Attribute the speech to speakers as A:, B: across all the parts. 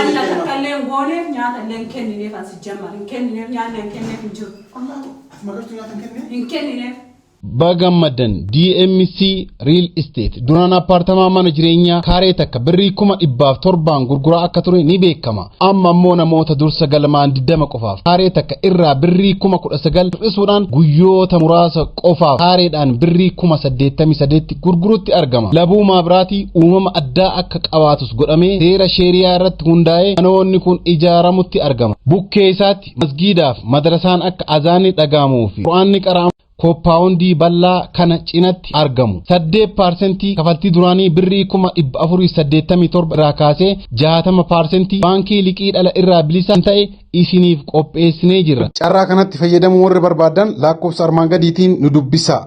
A: ولا تكلم غونيف نياتا لنكني نيف أسجمر إنكني نيف نياتا لنكني نيف نجور
B: الله ما قلت نياتا كني
A: إنكني نيف
C: Bagamadan DMC Real Estate duraan apartama mana jireenya kaaree takka birrii 1,700 gurguraa akka ture ni beekama. Amma immoo namoota dursa galmaan 20 qofaaf kaaree takka irraa birrii 19,000 hir'isuudhaan guyyoota muraasa qofaaf kaareedhaan birrii 88 gurgurutti argama. Labuu maabiraatii uumama addaa akka qabaatus godhamee seera sheeriyaa irratti hundaa'ee manoonni kun ijaaramutti argama. Bukkee isaatti masgiidaaf madrasaan akka azaanni dhagahamuu fi quraanni qara'amu Kooppaawundii bal'aa kana cinatti argamu. 8% kafaltii duraanii birrii 487 irraa kaasee 60% baankii liqii dhala irraa bilisan ta'e isiniif qopheessinee jirra.
B: Carraa kanatti fayyadamuu warri barbaadan lakkoofsa armaan gadiitiin nu dubbisa.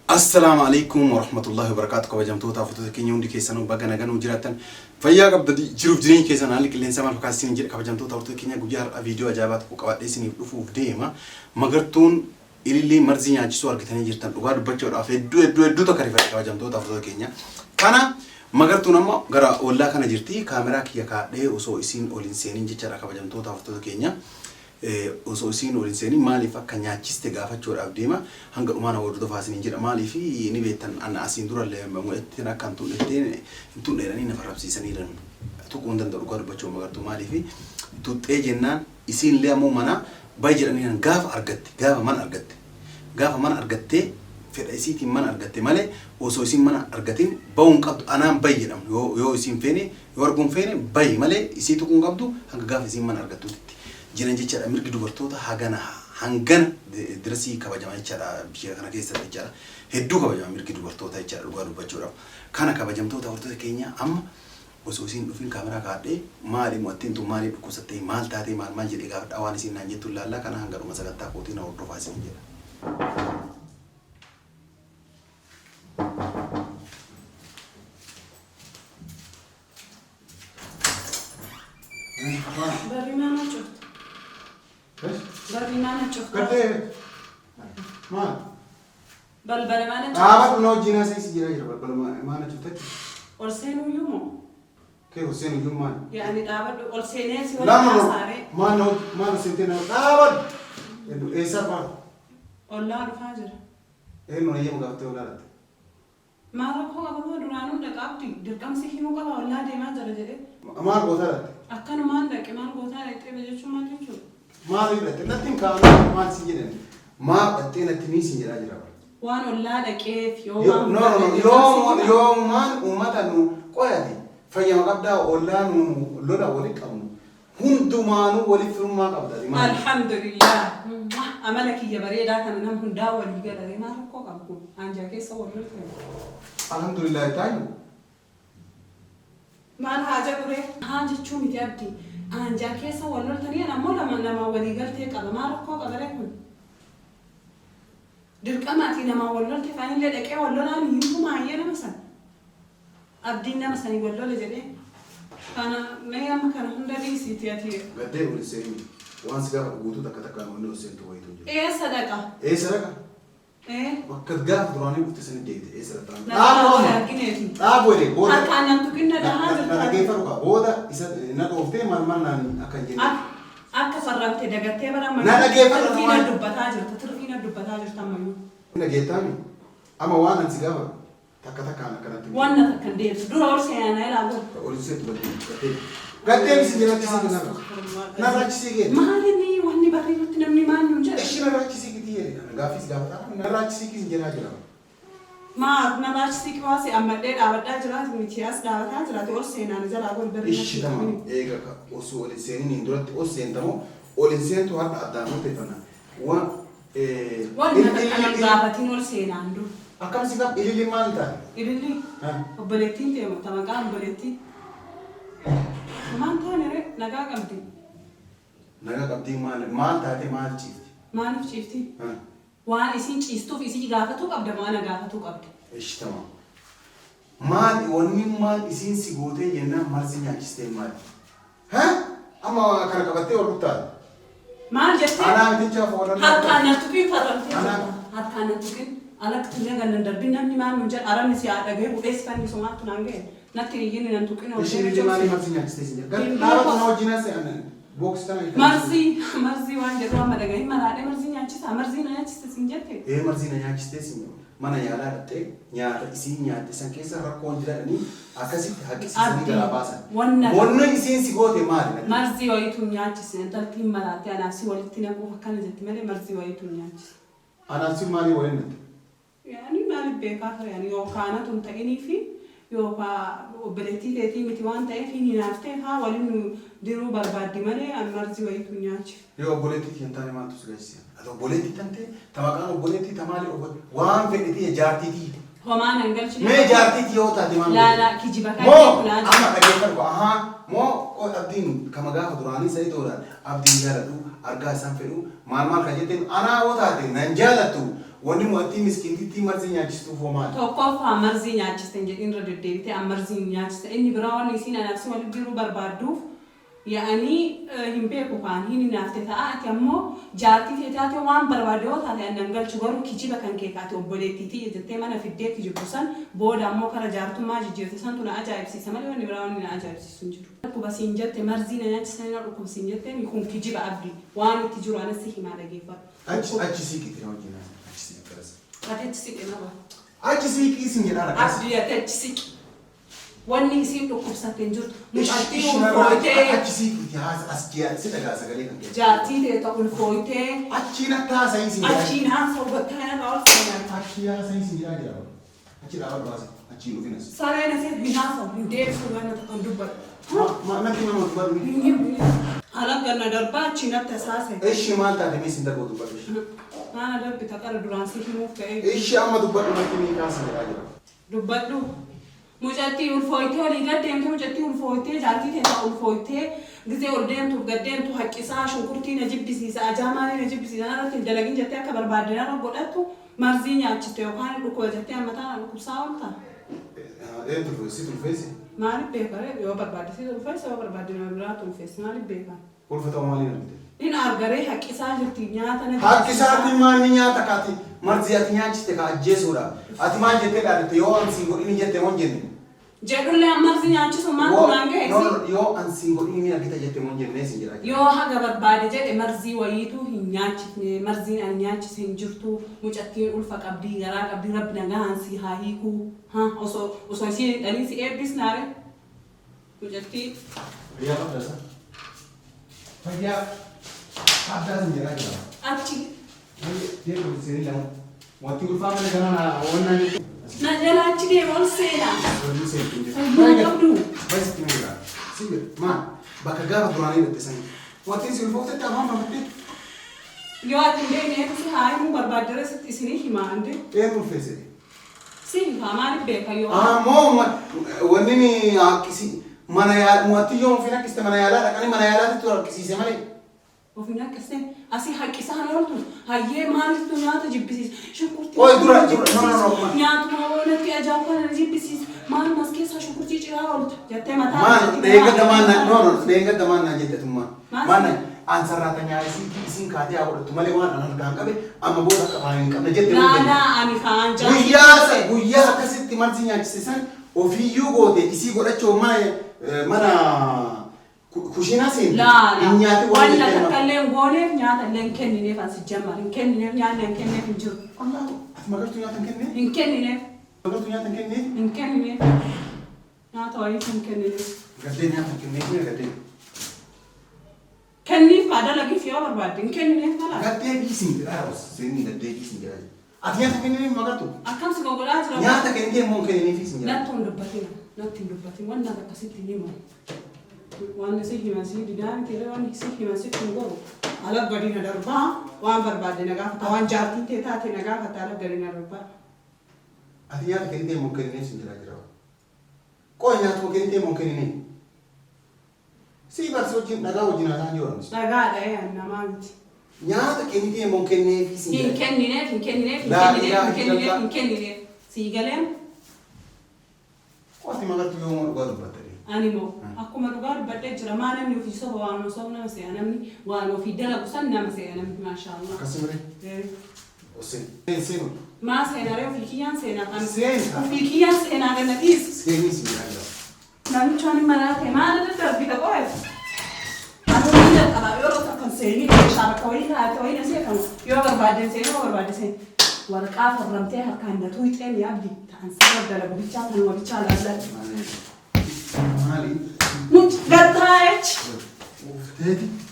B: Assalamu alaikum warahmatullahi wabarakatuh. Kabajamtoota afurtoota keenya hundi keessanuu baga nagaan jiraattan fayyaa qabdanii jiruuf jireenya keessan haalli qilleensa maal fakkaatsin jedha. Kabajamtoota afurtoota keenya guyyaa har'a viidiyoo ajaa'ibaa tokko qabadhee isiniif dhufuuf deema. Magartuun ilillee marzii nyaachisuu argatanii jirtan dhugaa dubbachuudhaaf hedduu tokko rifate kabajamtoota afurtoota keenya. Kana magartuun amma gara ollaa kana jirti. Kaameraa kiyya kaadhee osoo isiin oliin seeniin jechaadha kabajamtoota afurtoota keenya. Osoo isiin oliin seeniin maaliif akka nyaachiste gaafachuudhaaf deema. Hanga dhumaan hawwaatu faasiniin jedha. Maaliif ni beektan anna asiin durallee mul'atteen akka hin tuudheedhanii na farrabsiisanii jiran. Tuquun danda'u dhugaa dubbachuu magartuu maaliif tuuxxee jennaan isiin illee ammoo mana baay'ee jedhanii gaafa mana argatte fedha isiitiin mana argatte malee osoo isiin mana argatiin ba'uun qabdu anaan baay'ee jedhamu yoo isiin feene yoo arguun feene baay'ee malee isii tuquun qabdu hanga gaafa isiin mana argattutti jiran jechaadha. Mirgi dubartoota hangana dirasii kabajama jechaadha biyya kana keessatti jechaadha. Hedduu kabajama mirgi dubartoota jechaadha dhugaa dubbachuudhaaf. Kana kabajamtoota afurtoota keenya amma osoo isiin dhufin kaameraa kaadhee maali mo'attiin tun maali dhukkubsattee maal taatee maal jedhee gaafadha waan isiin naan jettu ilaallaa kana hanga dhuma sagantaa kootii na hordofaa isin jedha.
A: بريمانة شفت بريمانة شفت
B: ما
A: بريمانة شفت
B: نو جينا سيسي جرا بريمانة شفت
A: أرسلوا يومه
B: كيف حسين الجمال
A: يعني تعبد أرسلني سوى
B: لا ما نسيتنا تعبد إيه سبب
A: والله الفاجر
B: إيه نو يوم قابته ولا لا
A: ما ربحوا أبوه دورانو دكابتي دركم سيكيمو كبا والله دي ما جرى
B: ما قوتها
A: أكن ما عندك ما قوتها تبي شو ما تشوف
B: ما ريت نتين كانوا ما سيجين ما بتينا تنيسي جرا جرا
A: وان والله كيف
B: يوم ما ومتى قويتي فيما قبضة أولان لولا ولكم هندمانو ولفرما قبضة
A: الحمد لله أملك يا بريدة كان نم هندا وليجا ما ركوا قبضو أنجا كيس أولو
B: الحمد لله تايو
A: ما الحاجة بري حاجة شو متأبدي أنجا كيس أولو ثانية أنا مولا ما نما وليجا تيك ما ركوا قبضة درك أماتي نما أولو تفاني لدك أولو أنا يمكن ما يجينا مثلا أبدينا مثلا يقول له لجنة أنا ما يوم كان هندري سيتياتي
B: قديه ولسيني وانس قاف قوتو تكتكان ونو سنتو ويتو
A: إيه صدقة
B: إيه سرقة
A: إيه
B: وقت قاف دراني بتسند جيد إيه سرقة
A: لا جنيتي
B: بودي بودا
A: أكان أنتو كنا ده هذا
B: أنا كيف أروح بودا إذا نقولتي ما نان أكان جيد
A: أك فرقت دقتي برا ما
B: أنا كيف أروح
A: ترفينا دبتاجر ترفينا دبتاجر تمايو
B: أنا جيتامي أما وانا نسيجابا تكتكان كانت
A: وانا كندير دور أرسيانا لا أقول
B: أرسيت بدي قديه بسجنات تسيجنا نبرة تسيجي
A: ما هني وهني بريء تنمني ما نجى
B: إيش نبرة تسيجي دي أنا قافيس قافتا نبرة تسيجي سجنا جرا
A: ما نبرة تسيجي واسي أما ده دعوة جرا متياس دعوة جرا تقول سينا نزل أقول بريء
B: إيش تمام إيه كا أسوأ لساني ندرت أسين تمام ولسان تو هذا أدانو تفنا و
A: وانا قافتين ولسين عنده
B: أكمل سيكاب إللي مال تاني
A: إللي وبلتين تيمو تمام كان بلتين ما تاني ري نجا
B: قبدي مال تاتي مال شيفتي
A: ما نفشيفتي وان إسين شيستو في إسين قافتو قبل ما أنا قافتو قبل
B: إيش تمام مال وني مال إسين سيقوتي جنة مرزين يجستي مال ها أما كان قبتي ورطال
A: ما جت
B: أنا بتجا فورا
A: هكذا نتوقي فرنتي هكذا نتوقي أنا كتير جالن دربين نمني ما نجار أرام نسي عادة جه وديس كان يسمع تنانجه natti iyyini nan tuqinoo
B: isheen illee maaliif marsi nyaachistee sin jedha dhaabatu na wajjin se'an books kana
A: marzii waan jedhu amma dhagahin maraadhee marzii nyaachisa marzii na nyaachiste sin jette
B: marzii na nyaachistee sin mana yaalaa dhattee nyaata isii nyaatte san keessa rakkoon jedhanii akkasitti haqqisiisanii garaa baasan wanna isiin si goote maali
A: marzii wayitu nyaachise intaltiin maraattee anaaf si walitti naquuf akkana jetti malee marzii wayitu nyaachise
B: anaaf si maalii waliin
A: yaani maaliif beekaa ture yaani yookaanatu hin ta'inii fi yookaan obboleettii teetii miti waan ta'eef hin naaftee haa waliin diruu barbaaddi malee an marzii wayitu nyaachi.
B: Yoo obboleettii hin taane maaltu si gaisiisa? Ati obboleettii tante tamaqaan obboleettii tamaali waan fedhitii jaartiitii.
A: Homaan hin galchine.
B: Mee jaartiitii yoo taate maal?
A: Laala kijiba kan jedhu
B: amma dhageeffatu moo abdiin kama gaafa duraanii sadi ta'uudhaan abdiin jaalatu argaa isaan fedhu maal kan jetteen anaa yoo taate nan jaalatu. Wanni mu'atti miskiintitti marzii nyaachistuuf hoo maali?
A: Tokkoffaa marzii nyaachisten jedhin irra deddeebitee an marzii nyaachiste inni biraa waan isiin anaaf si walitti diruu barbaadduuf yaa'anii hin beeku kaan hin naafte ta'a ati ammoo jaartii teetaate waan barbaade yoo taate annan galchu garuu kijiba kan kee kaate obboleettiitii jettee mana fiddee kijibbu san booda ammoo kara jaartummaa jijjiirte santu na ajaa'ibsiisa malee wanni biraa wanni na ajaa'ibsiisu hin jiru. Dhukkuba siin jette marzii na nyaachisanii na dhukkuba siin jette kun kijiba abdii waan itti jiru anas himaa dhageeffatu.
B: Achi siiqiti na wajjin
A: Ateechi siqe nama.
B: Achi siiqii isin jedhaan akkas.
A: Abdii ateechi siqe. Wanni isiin dhukkubsattee hin jirtu. Mucattii ulfooytee.
B: Achi siiqiti as si dhagaa sagalee kan keessa.
A: Jaartii teeta ulfooytee.
B: Achiin akka haasa'ii isin jedhaa.
A: Achiin haasa'u bakka kana ol seenaa.
B: Achii haasa'ii isin jedhaa jira. Achi dhaabaa baasa. Achiin dhufinas.
A: Sareen asii hin haasa'u hin deebisu waan tokko dubbatu.
B: Natti nama dubbatu.
A: Haala ganna darbaa achiin akka saasa'e.
B: Eshi maal taate mee isin darboo dubbatu?
A: Maana darbi takara duraan si himuuf ka'ee.
B: Eshi amma dubbadhu natti mee kaasa jedhaa jira.
A: Dubbadhu. Mucattii ulfooytee olii gaddeemte mucattii ulfooytee jaartii teessaa ulfooytee gisee ol deemtuuf gaddeemtu haqqisaa shunkurtii na jibbisiisa ajaamaanii na jibbisiisa irratti hin dalagin jettee akka barbaadinaa godhattu marzii nyaachiste yookaan dhukkuba jettee hammataa dhukkubsaa oolta.
B: Si tulfeessi?
A: Maaliif beekaree yoo barbaade si tulfeessa yoo barbaade nama biraa tulfeessi maaliif beekaa?
B: Ulfata maaliin argite?
A: Inni argaree haqqisaa jirti nyaata na
B: haqqisaatti maanni nyaata kaati marzii ati nyaachiste ka ajjeesuudha. Ati maal jettee dhaadhatte yoo ansiin godhini jette moo jenne?
A: Jedhullee marzii nyaachisu maal tunaan ga'eesi?
B: Yoo ansiin godhini argita jette moo jenne siin jedhaa jira.
A: Yoo haga barbaade jedhe marzii wayiitu hin nyaachifne marziin an nyaachise hin jirtu mucattiin ulfa qabdii garaa qabdii rabbi nagaan si haa hiikuu osoo isiin dhanii si eebbisnaare mucattii.
B: Fayyaa qabdasa. Fayyaa qabdaasin jedhaa jira.
A: Achi.
B: Deemu seenii lama. Wanti ulfaa mana kanaa wannan.
A: Na jala achi deemu ol seenaa.
B: Wanti seenii.
A: Fayyaa qabdu.
B: Baisitti miira. Sibiir maal bakka gaafa duraanii dhabbisan. Wanti si ulfooftetti afaan baafadde.
A: Yoo ati hin beekne si haa himuu barbaadde isinii himaa ande.
B: Eenyu ulfeesse?
A: Si himaa maaliif beeka yoo.
B: Moo wanni ni haqqisi mana yaala mu'atti yoo ofin haqqiste mana yaalaa dhaqanii mana yaalaatti haqqisiise malee.
A: Ofin haqqiste asii haqqisaan ooltu hayyee maalitu nyaata jibbisiisa shunkurtii.
B: Oye dura no.
A: Nyaatuma oolatti ajaa'iba kana jibbisiisa maal mas keessaa shunkurtii ciraa ooltu jettee mataa.
B: Maal deega gamaan no deega gamaan na jedhatummaa. Maal ansarraata nyaati isin kaatee haa godhattu malee waan an harkaan qabe amma booda qabaa hin qabne jette.
A: Naanaa ani kaan jaalladhu.
B: Guyyaa akkasitti marzi nyaachisisan ofiiyyuu goote isii godhachuu mana kushina siin.
A: Laala walla takkallee gooneef nyaata illee hin kennineef asi jammar hin kennineef nyaanni hin kennineef hin jiru.
B: Ati magartuu nyaata hin kennineef?
A: Hin kennineef.
B: Magartuu nyaata hin kennineef?
A: Hin kennineef. Nyaata waliif hin kennineef.
B: Gaddee nyaata hin kennineef gaddee.
A: Kenniif baadalagiif yoo barbaadde hin kennineef mala.
B: Gaddee biisin jedhaa seenii gaddee biisin jedhaa. Ati nyaata kennineef magartuu?
A: Akkam si gogolaa jira.
B: Nyaata kennineef moo kennineef isin jedhaa?
A: Natti hin dubbatin natti hin dubbatin waan nyaata akkasitti hin himu. Waan si himasii didaan tere waan si himasii kun goru. Ala gadina darbaa waan barbaadde na gaafata waan jaartii tee taate na gaafata ala gadina darbaa.
B: Ati nyaata kennineef moo kennineef isin jedhaa jira. Qoy nyaata moo kennineef moo kennineef? Si barsi wajjin dhagaa wajjin haasaan jiru.
A: Dhagaadha namaa miti.
B: Nyaata kennineef moo kennineef isin jedhaa.
A: Hin kennineef hin kennineef hin kennineef hin kennineef hin kennineef. Sii galeen.
B: Qooti magartuu yoo dhugaa dubbatte.
A: Ani moo akkuma dhugaa dubbadhee jira maa namni ofii soba waan osoo nama se'a namni waan ofii dalagu san nama se'a namni maashaallah.
B: Akkasumas seenu.
A: Maa seenaree ofii kiyyaan seenaa kan
B: Seena.
A: ofii kiyyaan seenaa ganna dhiis.
B: Seenii si jedhaa jira.
A: Nami chani manate mana da darbi ka qoyat. Anu da aba yoro ta kan seni ke shaba kawai ka kawai na sai kan yo barbadin sai no barbadin sai warqa farramte harkan da tuiten ya abdi ta an sabab da lagu bicha kan wa bicha la
B: Mali.
A: Mut gartaech.
B: Tedi.